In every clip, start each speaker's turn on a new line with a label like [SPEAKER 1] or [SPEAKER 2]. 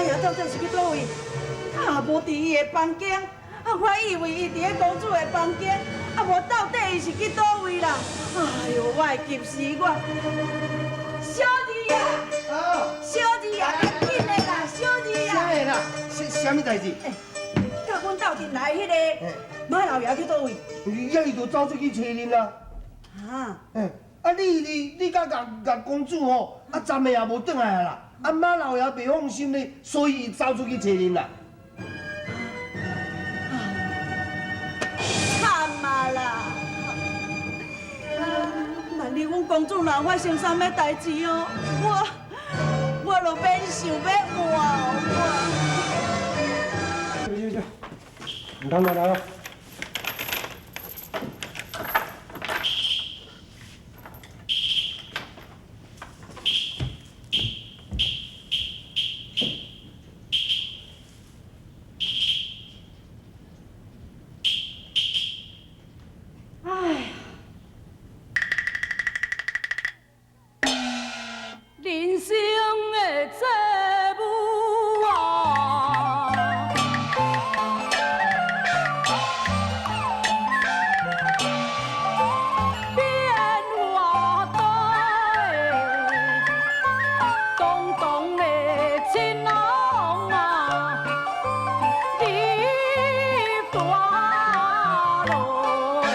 [SPEAKER 1] 呀，到底是去倒位？啊，无伫伊的房间，我以为伊伫咧公主的房间，无到底伊是去倒位啦？哎呦，我会急死我！小二啊，小二啊，赶紧的啦，小二啊！
[SPEAKER 2] 啥个啦？啥物代志？
[SPEAKER 1] 甲阮斗阵来迄个马老爷去倒位？
[SPEAKER 2] 伊就走出去找恁啦。
[SPEAKER 1] 啊？
[SPEAKER 2] 你甲公主吼，暂时也无转来啦。马老爷袂放心呢，所以伊走出去找恁啦。
[SPEAKER 1] 惨啊啦！万一阮公主若发生啥物代志哦，我就免想要活哦！
[SPEAKER 2] 行，唔通来了。
[SPEAKER 1] 人生的债务啊，变化大的，动荡的情郎啊，你大路的。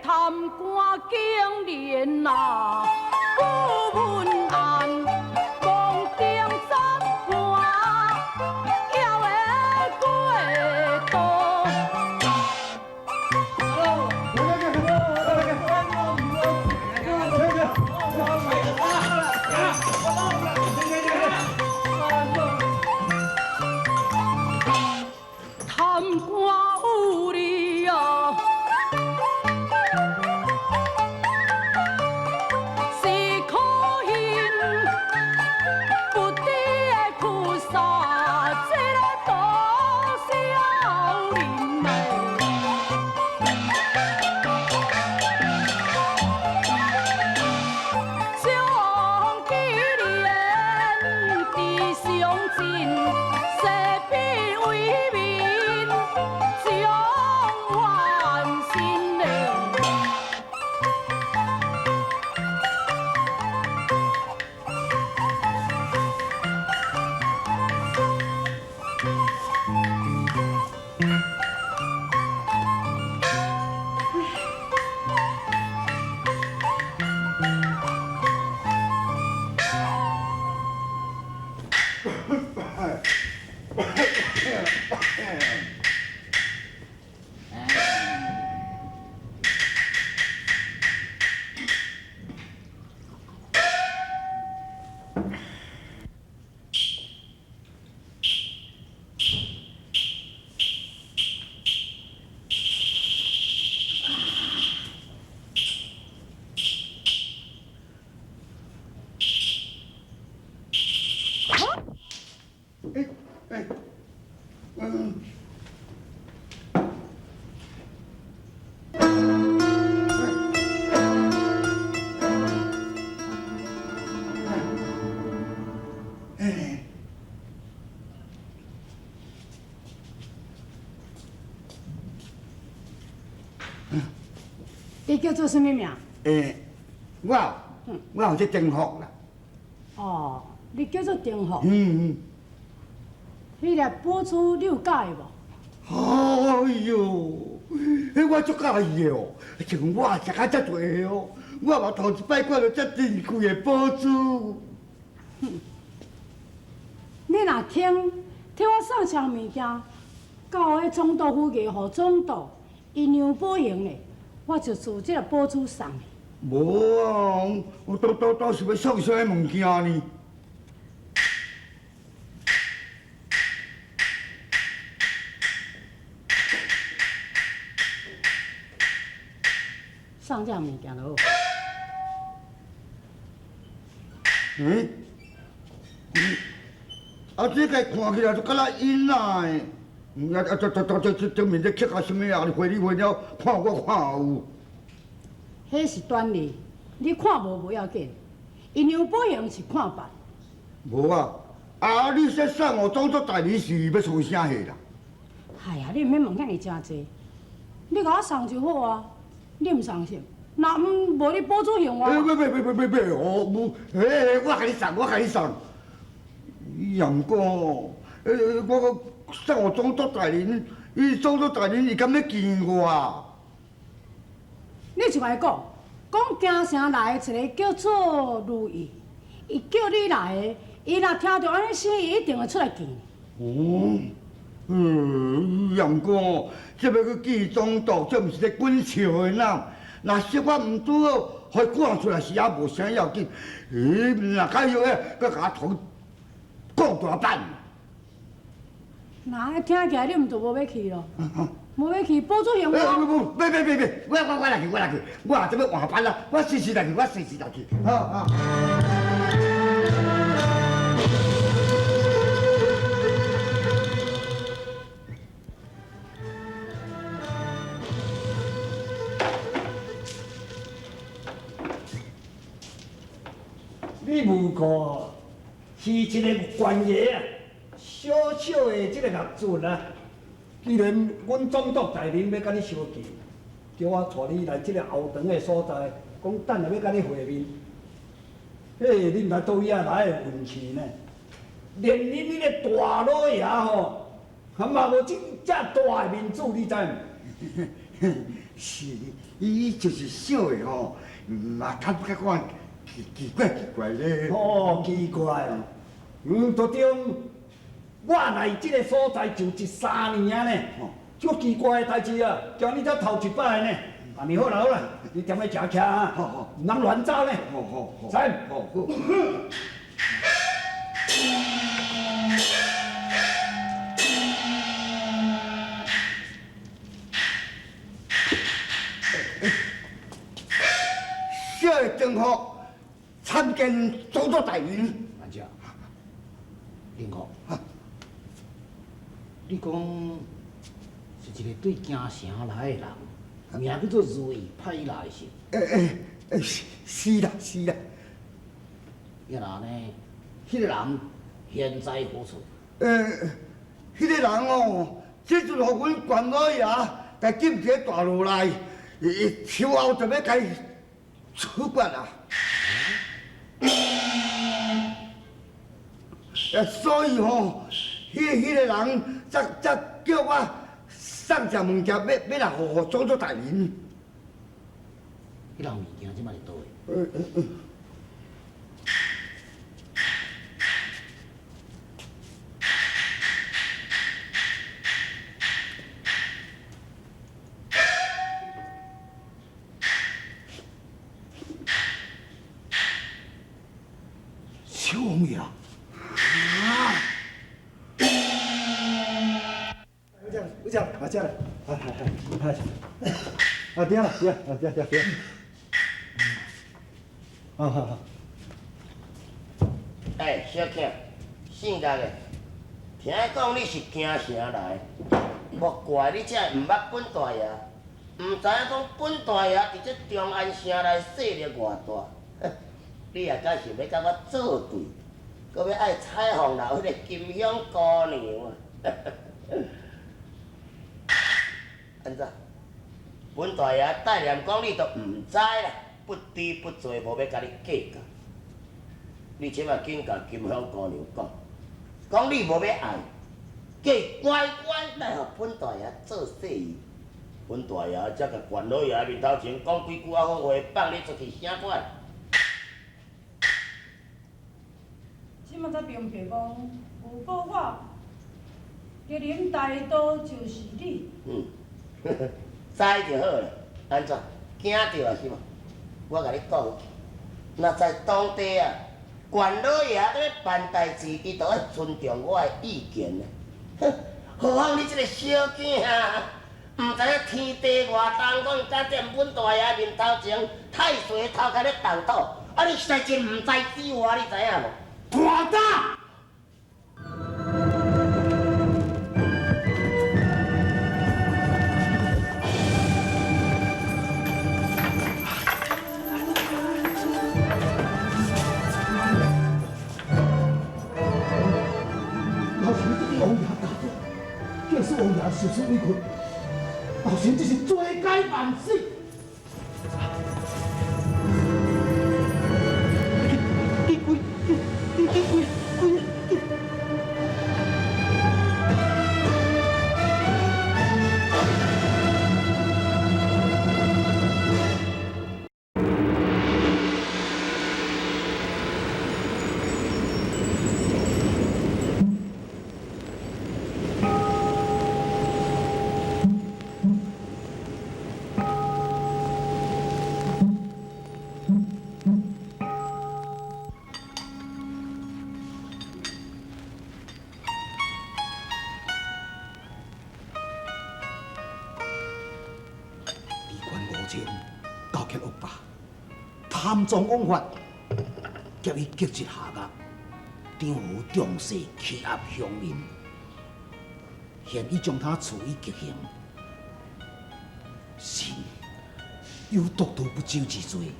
[SPEAKER 1] 贪官经连啊，不问案，公定斩官，要的过多。贪官有理啊！是可恨，不知的菩萨，这个大少林来。上几年地上进，西边为民，将万心嘞。
[SPEAKER 3] 你叫做什么名？
[SPEAKER 2] 我有这丁福啦。
[SPEAKER 3] 哦，你叫做丁福。
[SPEAKER 2] 嗯。
[SPEAKER 3] 迄粒宝珠你有介意无？
[SPEAKER 2] 哎呦，迄我足介意的哦，像我食甲遮多的哦，我嘛头一摆看到遮珍贵的宝珠。
[SPEAKER 3] 你若替我送箱物件，到迄总督府去，互总督以娘保刑咧，我就自这个宝珠送你。
[SPEAKER 2] 无啊，我倒是要送啥物件呢？
[SPEAKER 3] 送这物件就好。
[SPEAKER 2] 啊，这个看起来就敢若囡仔的。这面这刻啊什么啊？你回你回了，看我看有。
[SPEAKER 3] 迄是专利，你看无要紧，因杨宝雄是看办。
[SPEAKER 2] 无啊，啊！你说送我当作代理是要创啥戏啦？
[SPEAKER 3] 哎呀，你毋免问遐尼真济，你甲我送就好啊。你毋相信？那无你补助用我。
[SPEAKER 2] 别哦！我甲你送，我甲你送。也毋过，我送我当作代理，伊当作代理，伊敢要见我啊？
[SPEAKER 3] 你就来讲京城来的一个叫做如意，伊叫你来的，伊若听到安尼声，伊一定会出来见。
[SPEAKER 2] 也毋过，这要去见总督，这毋是咧滚笑的呐。若说我毋拄好，互赶出来是也无啥要紧。若假如个，搁甲我头讲大板。
[SPEAKER 3] 那安听起来你毋就无要去咯？无要去，补助用我。
[SPEAKER 2] 别，我来去，我这要换班啦，我随时来去，好。
[SPEAKER 4] 你如果是一个官爷啊，小小的这个业主啊，既然阮总督大人要甲你相见，叫我带你来这个后堂的所在，讲等下要甲你会面。嘿，你毋知倒遐来的运气呢？连恁迄个大老爷吼，还嘛无这大的面子，你知毋？
[SPEAKER 2] 是，伊就是小的吼，嘛较我奇怪咧。
[SPEAKER 4] 哦，奇怪哦。途中我来这个所在就13年啊呢，足奇怪的代志啊，叫你才头一摆呢。啊，你好啦，你踮咧徛徛啊，唔通乱走呢。
[SPEAKER 2] 好。小的正好参见总督大人。
[SPEAKER 5] 安怎？林哥，你讲是一个对京城来的人，名叫做如意派来是？
[SPEAKER 2] 是啦。
[SPEAKER 5] 原来呢，迄个人现在何处？
[SPEAKER 2] 迄个人哦，这阵互阮关老爷甲禁在大楼内，秋后就要甲伊处决啊！所以吼，迄个人才叫我送只物件要来互总督大人。
[SPEAKER 5] 迄人物件即摆是倒位？
[SPEAKER 4] 小王爷。有只，啊，这来，点了，点。好。
[SPEAKER 6] 哎，小庆，姓家的，听讲你是京城来，莫怪你这毋捌本大爷，毋知影讲本大爷伫这中安城内势力偌大，你也敢是要甲我作对，搁要爱彩虹楼迄个金香姑娘啊！安怎？本大爷带念讲你都毋知啦，不知不做，无要甲你计较。你即马紧甲金香姑娘讲你无要爱，叫伊乖乖来互本大爷做生意。本大爷才甲关老爷面头前讲几句好话，放你出去啥款？
[SPEAKER 3] 即马才平平讲，如果我家人大都就是你。
[SPEAKER 6] 知就好了，安怎？惊着啊是无？我甲你讲，若在当地啊，关老爷要办代志，伊就要尊重我的意见啊。哼，何况你这个小囝啊，毋知影天地外重，讲敢踮本大爷面头前，太岁头壳咧动土，啊你实在真毋知死活，你知影无？
[SPEAKER 2] 大胆！
[SPEAKER 5] 受此委屈，后生这是罪该万死。高级恶霸，贪赃枉法，劫伊极致下压，丈夫重势欺压乡民，现已将他处以极刑。是有独独不咎之罪，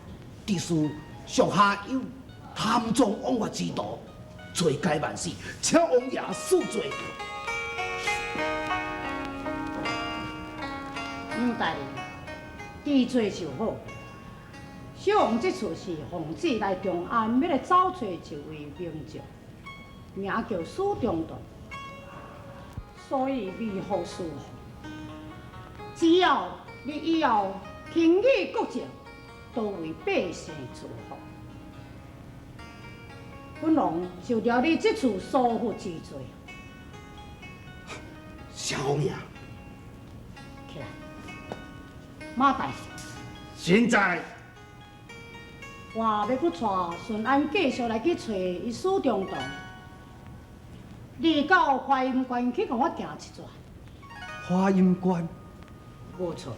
[SPEAKER 5] 只是属下有贪赃枉法之徒，罪该万死，请王爷恕罪。
[SPEAKER 3] 大人，治罪就好。小王这次是奉旨来长安，要来找找一位名将，名叫史中道，所以为何疏忽？只要你以后听议国政，都为百姓祝福。本王就了你这次疏忽之罪。
[SPEAKER 5] 小爷，
[SPEAKER 3] 起来，马大师。
[SPEAKER 5] 现在。
[SPEAKER 3] 我要去带顺安继续来去找伊史中道。你到华阴关去，甲我行一转。
[SPEAKER 4] 华阴关，
[SPEAKER 3] 无错。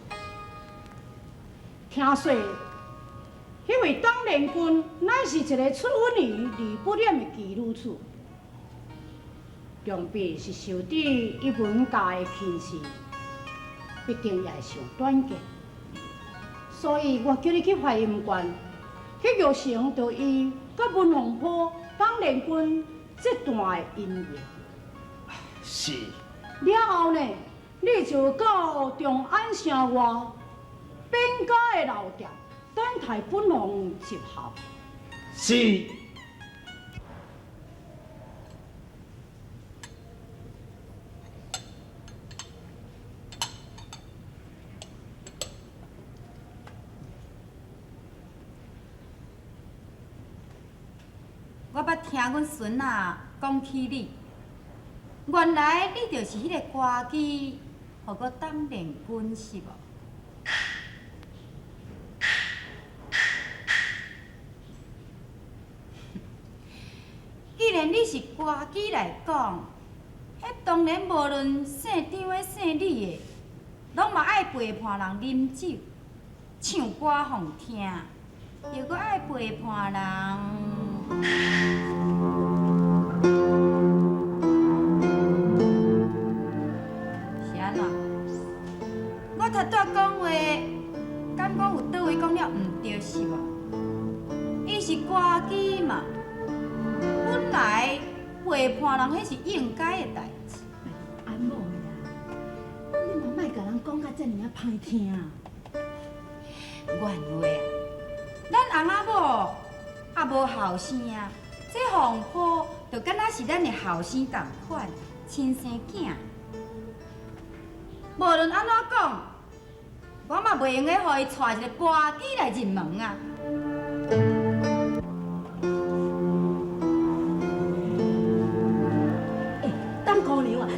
[SPEAKER 3] 听说，迄位当连军乃是一个出淤泥而不染的奇女子，想必是受到伊文家的轻视，必定也会上短见。所以我叫你去华阴关。去玉成着伊甲文皇坡当连军这段的姻缘。
[SPEAKER 5] 是。
[SPEAKER 3] 了后呢，你就到长安城外边家的老店等待本王接候。
[SPEAKER 5] 是。
[SPEAKER 7] 我捌听阮孙仔讲起你，原来你就是迄个歌姬，互我当连军是无？既然你是歌姬来讲，迄当然无论姓张的姓李的，拢嘛爱陪伴人啉酒，唱歌互听，又搁爱陪伴人。是安怎？我头拄讲话，敢讲有倒位讲了毋对是无？伊是歌姬嘛，本来陪伴人迄是应该的代志。
[SPEAKER 1] 安某啦，你嘛莫甲人讲甲遮尔啊歹听啊！
[SPEAKER 7] 原话啊，咱翁仔某也无后生啊。这黄埔就敢若是咱的后生同款，亲生囝。无论安怎讲，我嘛袂用个互伊带一个歌姬来入门啊。
[SPEAKER 1] 当姑娘啊，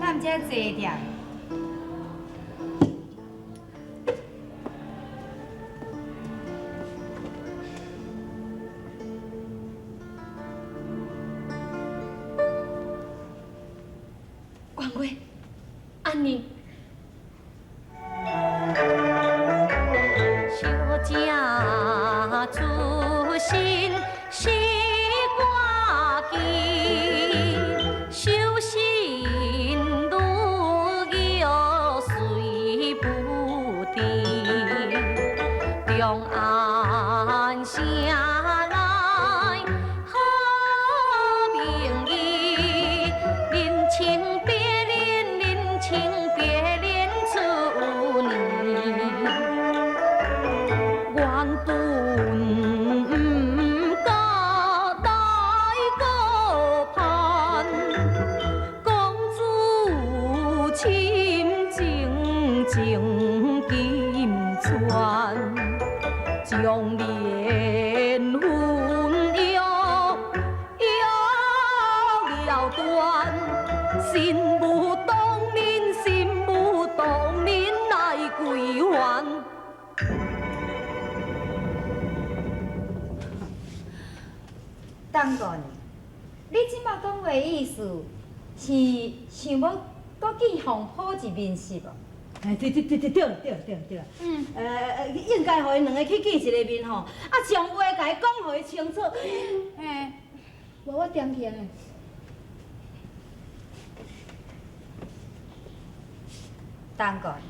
[SPEAKER 7] 咱遮坐点。
[SPEAKER 8] 安妮，小家出身是歌姬，修行路有随不停，长安城来好名义，人情变。深情情金川，将恋婚了断，心无当面，心无当面来归还。
[SPEAKER 7] 当然，你即马讲话意思是想要搁见红好一面是无？
[SPEAKER 3] 哎，对。
[SPEAKER 7] 嗯。
[SPEAKER 3] 应该互因两个去见一个面吼，啊，将话甲伊讲互伊清楚。
[SPEAKER 7] 嘿，
[SPEAKER 3] 我点起来。
[SPEAKER 7] 当然，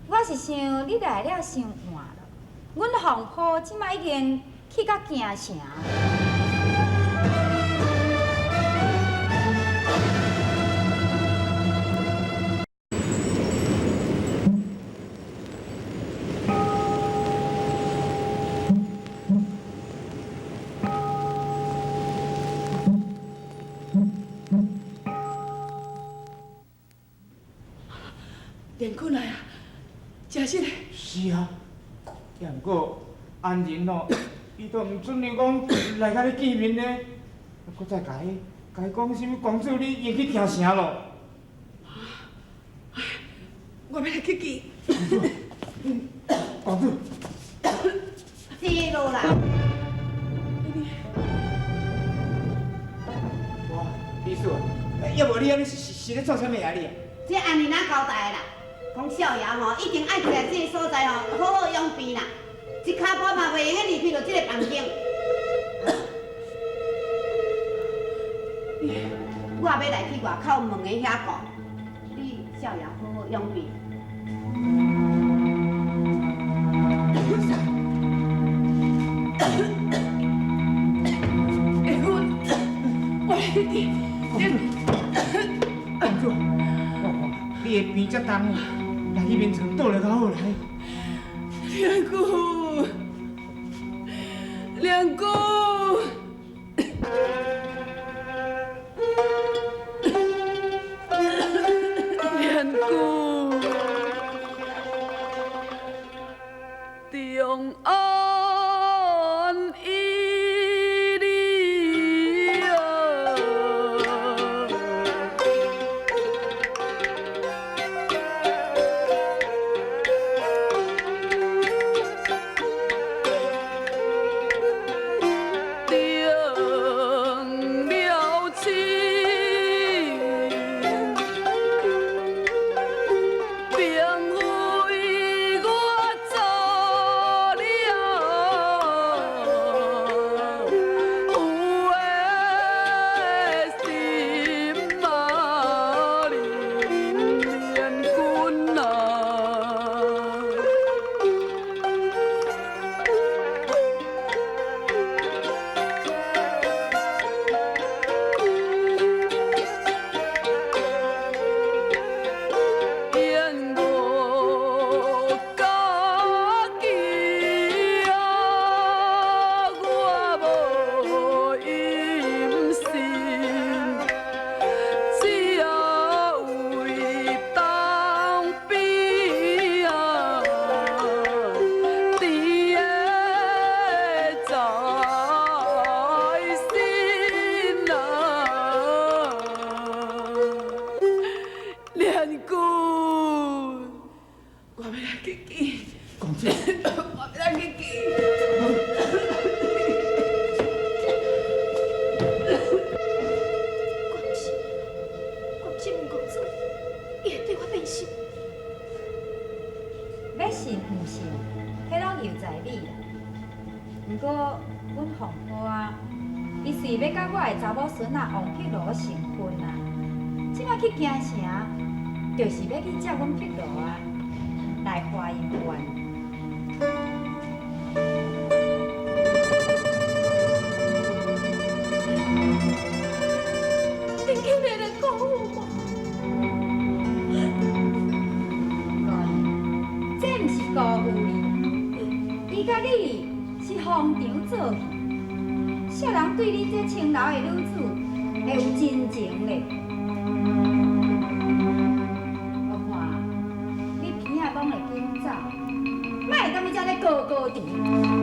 [SPEAKER 7] 我是想你来了伤晚了。阮红好即马已经去到京城。
[SPEAKER 1] 连坤来啊，真实的。
[SPEAKER 9] 是啊，也毋过安仁哦，伊都毋准你讲来甲你见面呢，搁再甲伊讲什么公主你已去京城咯。
[SPEAKER 1] 我要来去见。
[SPEAKER 9] 公主，
[SPEAKER 3] 知道啦。
[SPEAKER 9] 哇，秘书，要无你安尼是咧做啥物啊你？
[SPEAKER 3] 这安尼哪交代啦？讲少爷吼，一定爱住来这个所在吼，好好养病啦。一骹步嘛袂用个离开到这个房间。我也要来去外口问个遐个，你少爷好好养病。
[SPEAKER 1] 我来去见。
[SPEAKER 9] 公主，你的病遮重，来去眠床倒来较好来。
[SPEAKER 1] 梁姑，梁姑，梁姑，长安一里啊。
[SPEAKER 7] 要信毋信，迄拢由在你啦。毋过，阮红婆啊，伊是要甲我的查某孙仔王碧罗成婚啊。即摆去京城，就是要去接阮碧罗啊，来花姻缘。
[SPEAKER 8] 你今日来讲我吗？
[SPEAKER 7] 这毋是辜负你，伊甲你是逢场作戏。少人对你这青楼的女子会有真情嘞。高高伫，